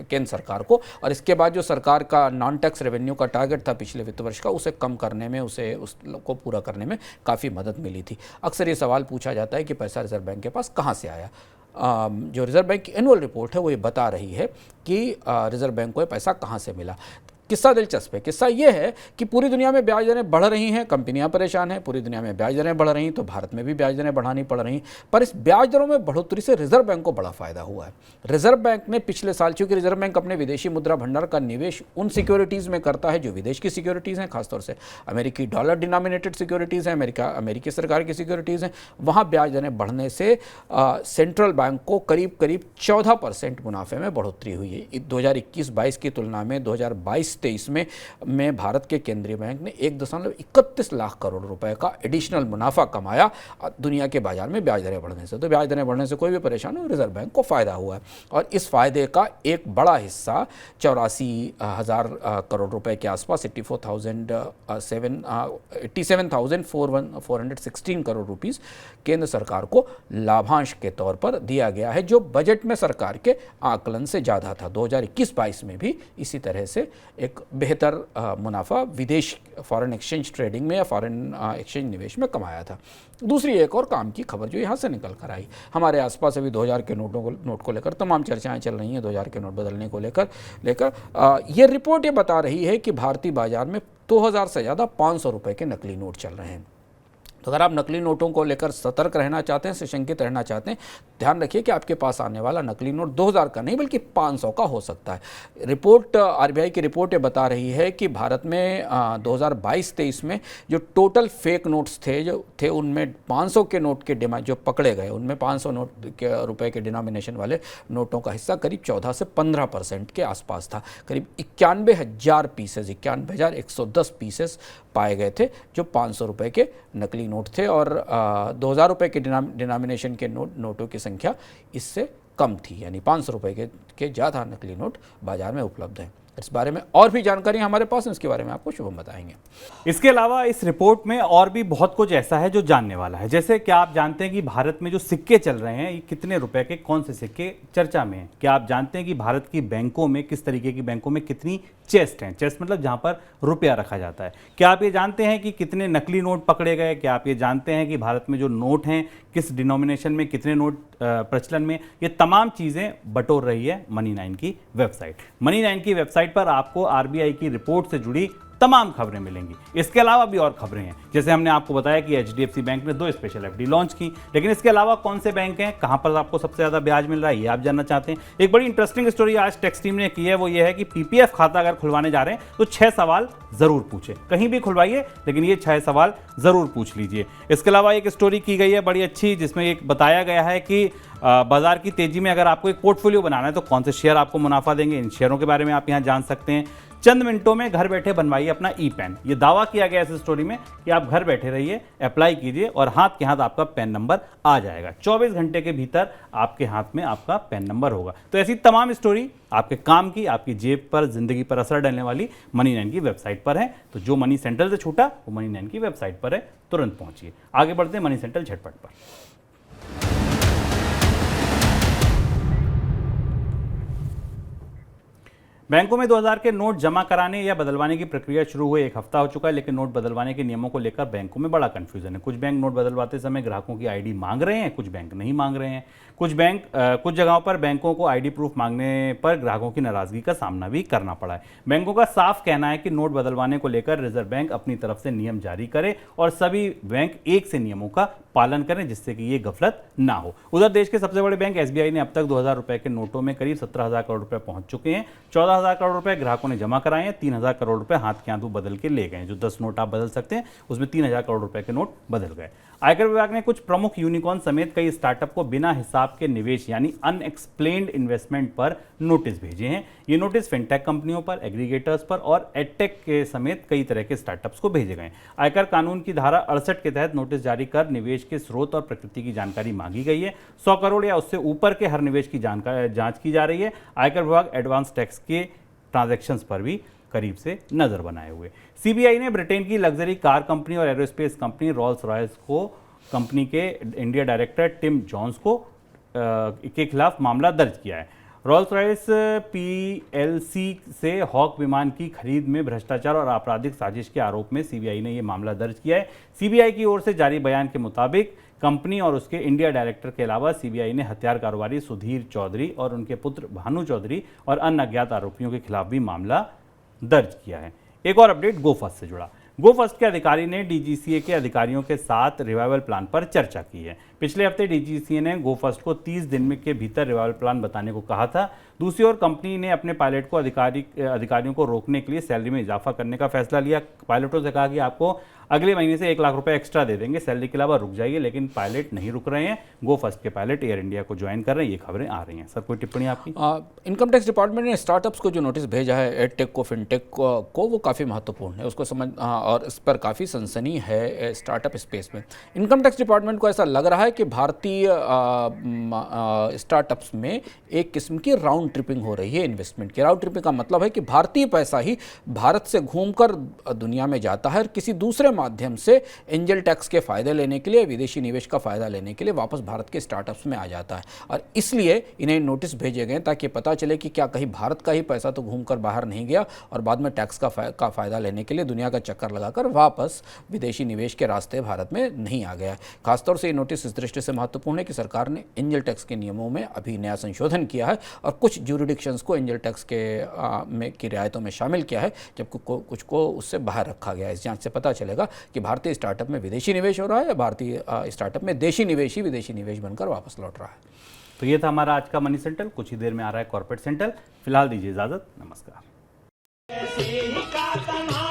केंद्र सरकार को, और इसके बाद जो सरकार का नॉन टैक्स रेवेन्यू का टारगेट था पिछले वित्त वर्ष का, उसे कम करने में, उसको पूरा करने में काफ़ी मदद मिली थी। अक्सर ये सवाल पूछा जाता है कि पैसा रिजर्व बैंक के पास कहाँ से आया। जो रिजर्व बैंक की एनुअल रिपोर्ट है वो ये बता रही है कि रिजर्व बैंक को ये पैसा कहाँ से मिला। किस्सा दिलचस्प है। किस्सा ये है कि पूरी दुनिया में ब्याज दरें बढ़ रही हैं, कंपनियां परेशान हैं, पूरी दुनिया में ब्याज दरें बढ़ रही हैं, तो भारत में भी ब्याज दरें बढ़ानी पड़ रही हैं। पर इस ब्याज दरों में बढ़ोतरी से रिजर्व बैंक को बड़ा फायदा हुआ है। रिजर्व बैंक ने पिछले साल, चूंकि रिजर्व बैंक अपने विदेशी मुद्रा भंडार का निवेश उन सिक्योरिटीज़ में करता है जो विदेश की सिक्योरिटीज़ हैं, खासतौर से अमेरिकी डॉलर डिनोमिनेटेड सिक्योरिटीज़ हैं, अमेरिकी सरकार की सिक्योरिटीज़ हैं, वहाँ ब्याज दरें बढ़ने से सेंट्रल बैंक को करीब 14% मुनाफे में बढ़ोतरी हुई है। 2021-22 की तुलना में 2022-23 में भारत के केंद्रीय बैंक ने 1.31 लाख करोड़ रुपए का एडिशनल मुनाफा कमाया दुनिया के बाजार में ब्याज दरें बढ़ने से। तो ब्याज दरें बढ़ने से कोई भी परेशानी हो, रिजर्व बैंक को फ़ायदा हुआ है, और इस फायदे का एक बड़ा हिस्सा 84,000 करोड़ रुपए के आसपास 87,416 करोड़ रुपीस केंद्र सरकार को लाभांश के तौर पर दिया गया है, जो बजट में सरकार के आकलन से ज़्यादा था। 2021-22 में भी इसी तरह से एक बेहतर मुनाफा विदेश फॉरेन एक्सचेंज ट्रेडिंग में या फॉरेन एक्सचेंज निवेश में कमाया था। दूसरी एक और काम की खबर जो यहाँ से निकल कर आई, हमारे आसपास अभी 2000 के नोट को लेकर तमाम चर्चाएं चल रही हैं, 2000 के नोट बदलने को लेकर ये रिपोर्ट ये बता रही है कि भारतीय बाजार में 2000 से ज़्यादा 500 रुपये के नकली नोट चल रहे हैं। तो अगर आप नकली नोटों को लेकर सतर्क रहना चाहते हैं, सशंकित रहना चाहते हैं, ध्यान रखिए कि आपके पास आने वाला नकली नोट 2000 का नहीं बल्कि 500 का हो सकता है। रिपोर्ट, आरबीआई की रिपोर्ट ये बता रही है कि भारत में 2022-23 में जो टोटल फेक नोट्स थे उनमें 500 के नोट के जो पकड़े गए, उनमें 500 नोट के रुपए के डिनोमिनेशन वाले नोटों का हिस्सा करीब 14 से 15% के आसपास था। करीब 91,000 पीसेज, 91,110 पीसेस पाए गए थे जो 500 रुपये के नकली नोट थे, और 2000 रुपये के डिनोमिनेशन के नोटों की संख्या इससे कम थी, यानी 500 रुपये के ज़्यादा नकली नोट बाजार में उपलब्ध हैं। इस बारे में और भी जानकारी हमारे पास है, इसके बारे में आपको शुभम बताएंगे। इसके अलावा इस रिपोर्ट में और भी बहुत कुछ ऐसा है जो जानने वाला है। जैसे क्या आप जानते हैं कि भारत में जो सिक्के चल रहे हैं ये कितने रुपए के, कौन से सिक्के चर्चा में हैं? क्या आप जानते हैं कि भारत की बैंकों में, किस तरीके की बैंकों में कितनी चेस्ट हैं? चेस्ट मतलब जहां पर रुपया रखा जाता है। क्या आप ये जानते हैं कि कितने नकली नोट पकड़े गए? क्या आप ये जानते हैं कि भारत में जो नोट हैं किस डिनोमिनेशन में, कितने नोट प्रचलन में? ये तमाम चीज़ें बटोर रही है Money9 की वेबसाइट। Money9 की वेबसाइट पर आपको आरबीआई की रिपोर्ट से जुड़ी तमाम खबरें मिलेंगी। इसके अलावा भी और खबरें हैं, जैसे हमने आपको बताया कि एचडीएफसी बैंक ने 2 स्पेशल एफडी लॉन्च की, लेकिन इसके अलावा कौन से बैंक हैं, कहां पर आपको सबसे ज़्यादा ब्याज मिल रहा है, ये आप जानना चाहते हैं। एक बड़ी इंटरेस्टिंग स्टोरी आज टेक्स टीम ने की है, वो ये है कि पीपीएफ खाता अगर खुलवाने जा रहे हैं तो 6 सवाल जरूर पूछे, कहीं भी खुलवाइए लेकिन ये 6 सवाल जरूर पूछ लीजिए। इसके अलावा एक स्टोरी की गई है बड़ी अच्छी, जिसमें एक बताया गया है कि बाजार की तेजी में अगर आपको एक पोर्टफोलियो बनाना है तो कौन से शेयर आपको मुनाफा देंगे, इन शेयरों के बारे में आप यहां जान सकते हैं। चंद मिनटों में घर बैठे बनवाइए अपना ई पैन, ये दावा किया गया इस स्टोरी में कि आप घर बैठे रहिए, अप्लाई कीजिए और हाथ के हाथ आपका पैन नंबर आ जाएगा। 24 घंटे के भीतर आपके हाथ में आपका पैन नंबर होगा। तो ऐसी तमाम स्टोरी आपके काम की, आपकी जेब पर, जिंदगी पर असर डालने वाली Money9 की वेबसाइट पर है। तो जो मनी सेंट्रल से छूटा वो Money9 की वेबसाइट पर है, तुरंत पहुंचिए। आगे बढ़ते हैं मनी सेंट्रल झटपट पर। बैंकों में 2000 के नोट जमा कराने या बदलवाने की प्रक्रिया शुरू हुए 1 हफ्ता हो चुका है, लेकिन नोट बदलवाने के नियमों को लेकर बैंकों में बड़ा कंफ्यूजन है। कुछ बैंक नोट बदलवाते समय ग्राहकों की आईडी मांग रहे हैं, कुछ बैंक नहीं मांग रहे हैं। कुछ जगहों पर बैंकों को आईडी प्रूफ मांगने पर ग्राहकों की नाराजगी का सामना भी करना पड़ा है। बैंकों का साफ कहना है कि नोट बदलवाने को लेकर रिजर्व बैंक अपनी तरफ से नियम जारी करे और सभी बैंक एक से नियमों का पालन करें, जिससे कि ये गफलत ना हो। उधर देश के सबसे बड़े बैंक एसबीआई ने अब तक 2000 रुपए के नोटों में करीब 17,000 करोड़ रुपए पहुंच चुके हैं। 14,000 करोड़ रुपए ग्राहकों ने जमा कराए हैं, 3,000 करोड़ रुपए हाथ के हाथ बदल के ले गए। जो 10 नोट आप बदल सकते हैं उसमें 3,000 करोड़ रुपए के नोट बदल गए। आयकर विभाग ने कुछ प्रमुख यूनिकॉर्न समेत कई स्टार्टअप को बिना हिसाब के निवेश यानी अनएक्सप्लेन्ड इन्वेस्टमेंट पर नोटिस भेजे हैं। ये नोटिस फिनटेक कंपनियों पर, एग्रीगेटर्स पर और एडटेक के समेत कई तरह के स्टार्टअप्स को भेजे गए। आयकर कानून की धारा 68 के तहत नोटिस जारी कर निवेश के स्रोत और प्रकृति की जानकारी मांगी गई है। 100 करोड़ या उससे ऊपर के हर निवेश की जांच की जा रही है। आयकर विभाग एडवांस टैक्स के ट्रांजैक्शंस पर भी करीब से नजर बनाए हुए। सीबीआई ने ब्रिटेन की लग्जरी कार कंपनी और एरोस्पेस कंपनी रॉल्स रॉयस को कंपनी के इंडिया डायरेक्टर टिम जॉन्स को के खिलाफ मामला दर्ज किया है। रोल्स रॉयस पीएलसी से हॉक विमान की खरीद में भ्रष्टाचार और आपराधिक साजिश के आरोप में सीबीआई ने ये मामला दर्ज किया है। सीबीआई की ओर से जारी बयान के मुताबिक कंपनी और उसके इंडिया डायरेक्टर के अलावा सीबीआई ने हथियार कारोबारी सुधीर चौधरी और उनके पुत्र भानु चौधरी और अन्य अज्ञात आरोपियों के खिलाफ भी मामला दर्ज किया है। एक और अपडेट गोफस्ट से जुड़ा। गोफस्ट के अधिकारी ने डीजीसीए के अधिकारियों के साथ रिवाइवल प्लान पर चर्चा की है। पिछले हफ्ते डीजीसीए ने गोफस्ट को 30 दिन के भीतर रिवाइवल प्लान बताने को कहा था। दूसरी ओर कंपनी ने अपने पायलट को अधिकारियों को रोकने के लिए सैलरी में इजाफा करने का फैसला लिया। पायलटों से कहा कि आपको अगले महीने से 1 लाख रुपए एक्स्ट्रा दे देंगे, सैलरी के अलावा रुक जाइए, लेकिन पायलट नहीं रुक रहे हैं। गोफस्ट के पायलट एयर इंडिया को ज्वाइन कर रहे हैं, ये खबरें आ रही हैं। सर, कोई टिप्पणी आपकी? इनकम टैक्स डिपार्टमेंट ने स्टार्टअप्स को जो नोटिस भेजा है एडटेक को, फिनटेक को, वो काफ़ी महत्वपूर्ण है, उसको समझ और इस पर काफ़ी सनसनी है स्टार्टअप स्पेस में। इनकम टैक्स डिपार्टमेंट को ऐसा लग रहा है कि भारतीय स्टार्टअप्स में एक किस्म की राउंड ट्रिपिंग हो रही है इन्वेस्टमेंट की। राउंड ट्रिपिंग का मतलब है कि भारतीय पैसा ही भारत से घूमकर दुनिया में जाता है और किसी दूसरे माध्यम से एंजल टैक्स के फ़ायदे लेने के लिए, विदेशी निवेश का फ़ायदा लेने के लिए वापस भारत के स्टार्टअप्स में आ जाता है। और इसलिए इन्हें नोटिस भेजे गए ताकि पता चले कि क्या कहीं भारत का ही पैसा तो घूमकर बाहर नहीं गया और बाद में टैक्स का फ़ायदा लेने के लिए दुनिया का चक्कर लगाकर वापस विदेशी निवेश के रास्ते भारत में नहीं आ गया। खासतौर से ये नोटिस इस दृष्टि से महत्वपूर्ण है कि सरकार ने एंजल टैक्स के नियमों में अभी नया संशोधन किया है और कुछ ज्यूरिडिक्शंस को एंजल टैक्स की रियायतों में शामिल किया है, जबकि कुछ को उससे बाहर रखा गया है। इस जांच से पता चलेगा कि भारतीय स्टार्टअप में विदेशी निवेश हो रहा है या भारतीय स्टार्टअप में देशी निवेश ही विदेशी निवेश बनकर वापस लौट रहा है। तो ये था हमारा आज का मनी सेंट्रल। कुछ ही देर में आ रहा है कॉर्पोरेट सेंट्रल। फिलहाल दीजिए इजाजत, नमस्कार। ऐसे ही का तना